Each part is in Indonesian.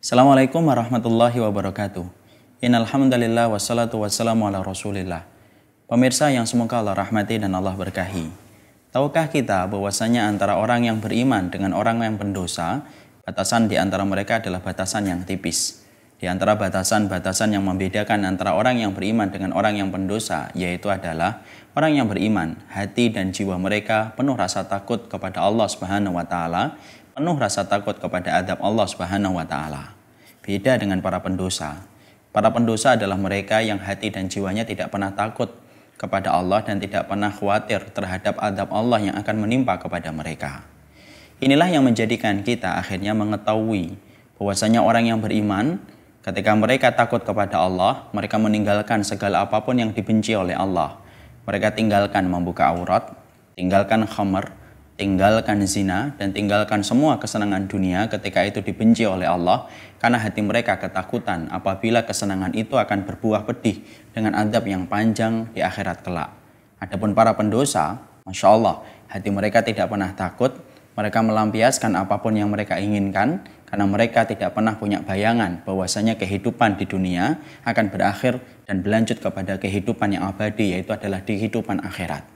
Assalamualaikum warahmatullahi wabarakatuh. Innal hamdalillah wassalatu wassalamu ala Rasulillah. Pemirsa yang semoga Allah rahmati dan Allah berkahi. Tahukah kita bahwasanya antara orang yang beriman dengan orang yang pendosa, batasan di antara mereka adalah batasan yang tipis. Di antara batasan-batasan yang membedakan antara orang yang beriman dengan orang yang pendosa, yaitu adalah orang yang beriman, hati dan jiwa mereka penuh rasa takut kepada Allah Subhanahu wa taala, penuh rasa takut kepada adab Allah Subhanahu wa taala. Beda dengan para pendosa. Para pendosa adalah mereka yang hati dan jiwanya tidak pernah takut kepada Allah dan tidak pernah khawatir terhadap adab Allah yang akan menimpa kepada mereka. Inilah yang menjadikan kita akhirnya mengetahui bahwasanya orang yang beriman, ketika mereka takut kepada Allah, mereka meninggalkan segala apapun yang dibenci oleh Allah. Mereka tinggalkan membuka aurat, tinggalkan khamar, tinggalkan zina, dan tinggalkan semua kesenangan dunia ketika itu dibenci oleh Allah, karena hati mereka ketakutan apabila kesenangan itu akan berbuah pedih dengan adab yang panjang di akhirat kelak. Adapun para pendosa, Masya Allah, hati mereka tidak pernah takut, mereka melampiaskan apapun yang mereka inginkan, karena mereka tidak pernah punya bayangan bahwasanya kehidupan di dunia akan berakhir dan berlanjut kepada kehidupan yang abadi, yaitu adalah di kehidupan akhirat.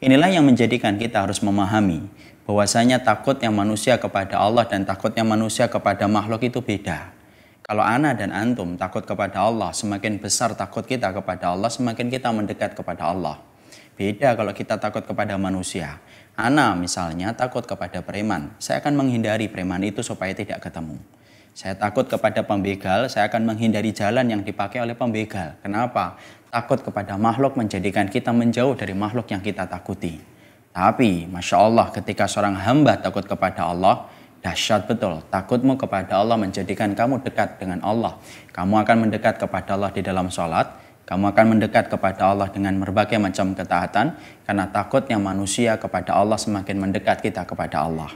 Inilah yang menjadikan kita harus memahami bahwasanya takutnya manusia kepada Allah dan takutnya manusia kepada makhluk itu beda. Kalau ana dan antum takut kepada Allah, semakin besar takut kita kepada Allah, semakin kita mendekat kepada Allah. Beda kalau kita takut kepada manusia. Ana misalnya takut kepada preman, saya akan menghindari preman itu supaya tidak ketemu. Saya takut kepada pembegal, saya akan menghindari jalan yang dipakai oleh pembegal. Kenapa? Takut kepada makhluk menjadikan kita menjauh dari makhluk yang kita takuti. Tapi, Masya Allah, ketika seorang hamba takut kepada Allah, dahsyat betul. Takutmu kepada Allah menjadikan kamu dekat dengan Allah. Kamu akan mendekat kepada Allah di dalam sholat. Kamu akan mendekat kepada Allah dengan berbagai macam ketaatan, karena takutnya manusia kepada Allah semakin mendekat kita kepada Allah.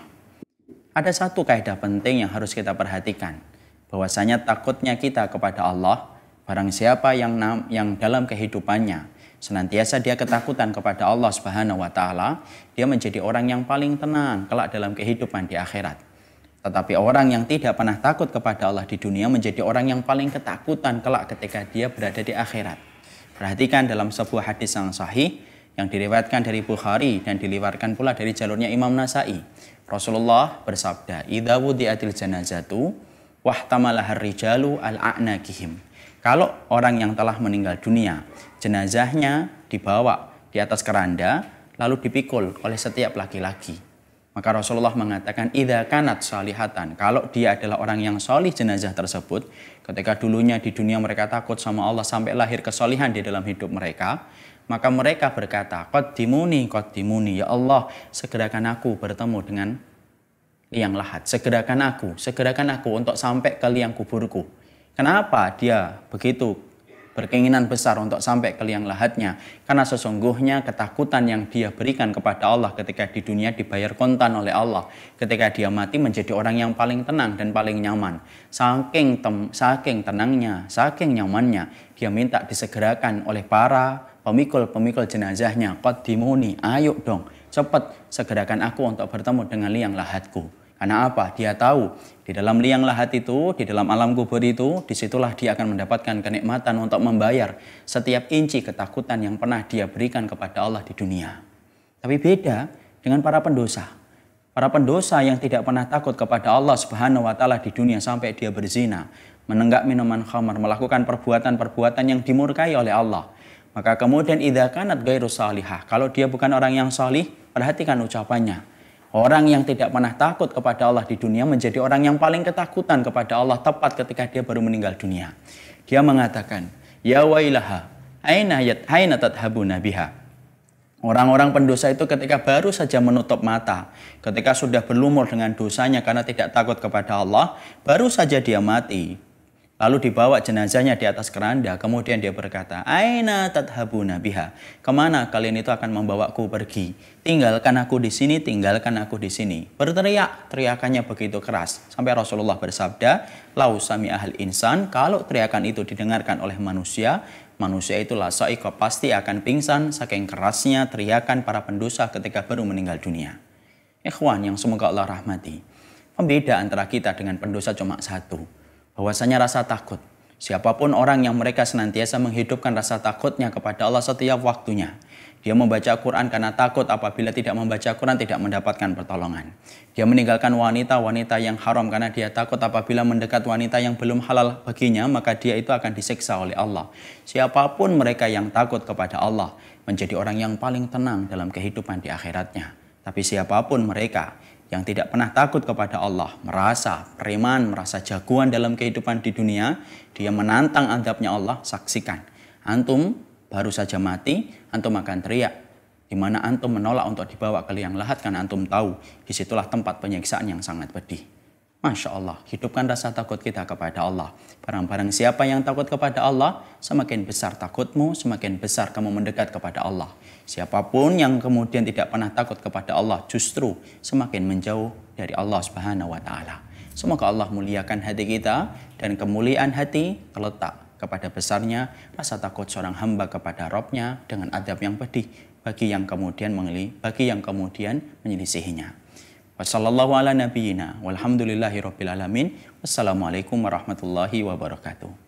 Ada satu kaidah penting yang harus kita perhatikan, bahwasanya takutnya kita kepada Allah, barang siapa yang dalam kehidupannya senantiasa dia ketakutan kepada Allah Subhanahu wa taala, dia menjadi orang yang paling tenang kelak dalam kehidupan di akhirat. Tetapi orang yang tidak pernah takut kepada Allah di dunia menjadi orang yang paling ketakutan kelak ketika dia berada di akhirat. Perhatikan dalam sebuah hadis yang sahih yang diriwayatkan dari Bukhari dan diriwayatkan pula dari jalurnya Imam Nasai. Rasulullah bersabda, "Idza wudi'atil janazatu wahtamalahar rijalu al-a'naqihim." Kalau orang yang telah meninggal dunia, jenazahnya dibawa di atas keranda lalu dipikul oleh setiap laki-laki. Maka Rasulullah mengatakan, idza kanat salihatan, kalau dia adalah orang yang solih jenazah tersebut, ketika dulunya di dunia mereka takut sama Allah sampai lahir kesolihan di dalam hidup mereka, maka mereka berkata, qaddimuni, ya Allah, segerakan aku bertemu dengan liang lahat, segerakan aku untuk sampai ke liang kuburku. Kenapa dia begitu berkeinginan besar untuk sampai ke liang lahatnya? Karena sesungguhnya ketakutan yang dia berikan kepada Allah ketika di dunia dibayar kontan oleh Allah. Ketika dia mati menjadi orang yang paling tenang dan paling nyaman. Saking tenangnya, saking nyamannya, dia minta disegerakan oleh para pemikul jenazahnya. Qaddimuni, ayo dong, cepat segerakan aku untuk bertemu dengan liang lahatku. Karena apa? Dia tahu di dalam liang lahat itu, di dalam alam kubur itu, disitulah dia akan mendapatkan kenikmatan untuk membayar setiap inci ketakutan yang pernah dia berikan kepada Allah di dunia. Tapi beda dengan para pendosa. Para pendosa yang tidak pernah takut kepada Allah Subhanahu wa taala di dunia sampai dia berzina, menenggak minuman khamar, melakukan perbuatan-perbuatan yang dimurkai oleh Allah. Maka kemudian idza kanat ghairu salihah, kalau dia bukan orang yang salih, perhatikan ucapannya. Orang yang tidak pernah takut kepada Allah di dunia menjadi orang yang paling ketakutan kepada Allah tepat ketika dia baru meninggal dunia. Dia mengatakan, ya wailaha, aina tadhabuna biha. Orang-orang pendosa itu ketika baru saja menutup mata, ketika sudah berlumur dengan dosanya karena tidak takut kepada Allah, baru saja dia mati. Lalu dibawa jenazahnya di atas keranda, kemudian dia berkata, aina tadhabuna biha, kemana kalian itu akan membawaku pergi? Tinggalkan aku di sini, tinggalkan aku di sini. Berteriak, teriakannya begitu keras. Sampai Rasulullah bersabda, lau sami ahal insan, kalau teriakan itu didengarkan oleh manusia itu lasaiko, pasti akan pingsan saking kerasnya teriakan para pendosa ketika baru meninggal dunia. Ikhwan yang semoga Allah rahmati. Pembeda antara kita dengan pendosa cuma satu, bahwasanya rasa takut. Siapapun orang yang mereka senantiasa menghidupkan rasa takutnya kepada Allah setiap waktunya. Dia membaca Quran karena takut apabila tidak membaca Quran tidak mendapatkan pertolongan. Dia meninggalkan wanita-wanita yang haram karena dia takut apabila mendekat wanita yang belum halal baginya, maka dia itu akan disiksa oleh Allah. Siapapun mereka yang takut kepada Allah menjadi orang yang paling tenang dalam kehidupan di akhiratnya. Tapi siapapun mereka yang tidak pernah takut kepada Allah, merasa preman, merasa jagoan dalam kehidupan di dunia, dia menantang azabnya Allah, saksikan. Antum baru saja mati, antum akan teriak. Di mana antum menolak untuk dibawa ke liang lahat karena antum tahu disitulah tempat penyiksaan yang sangat pedih. Masya Allah, hidupkan rasa takut kita kepada Allah. Barang-barang siapa yang takut kepada Allah, semakin besar takutmu, semakin besar kamu mendekat kepada Allah. Siapapun yang kemudian tidak pernah takut kepada Allah, justru semakin menjauh dari Allah Subhanahu wa Ta'ala. Semoga Allah muliakan hati kita, dan kemuliaan hati terletak kepada besarnya rasa takut seorang hamba kepada Rabb-nya dengan adab yang pedih bagi yang kemudian menyelisihinya. Wassallallahu ala nabiyyina walhamdulillahi rabbil alamin. Wassalamualaikum warahmatullahi wabarakatuh.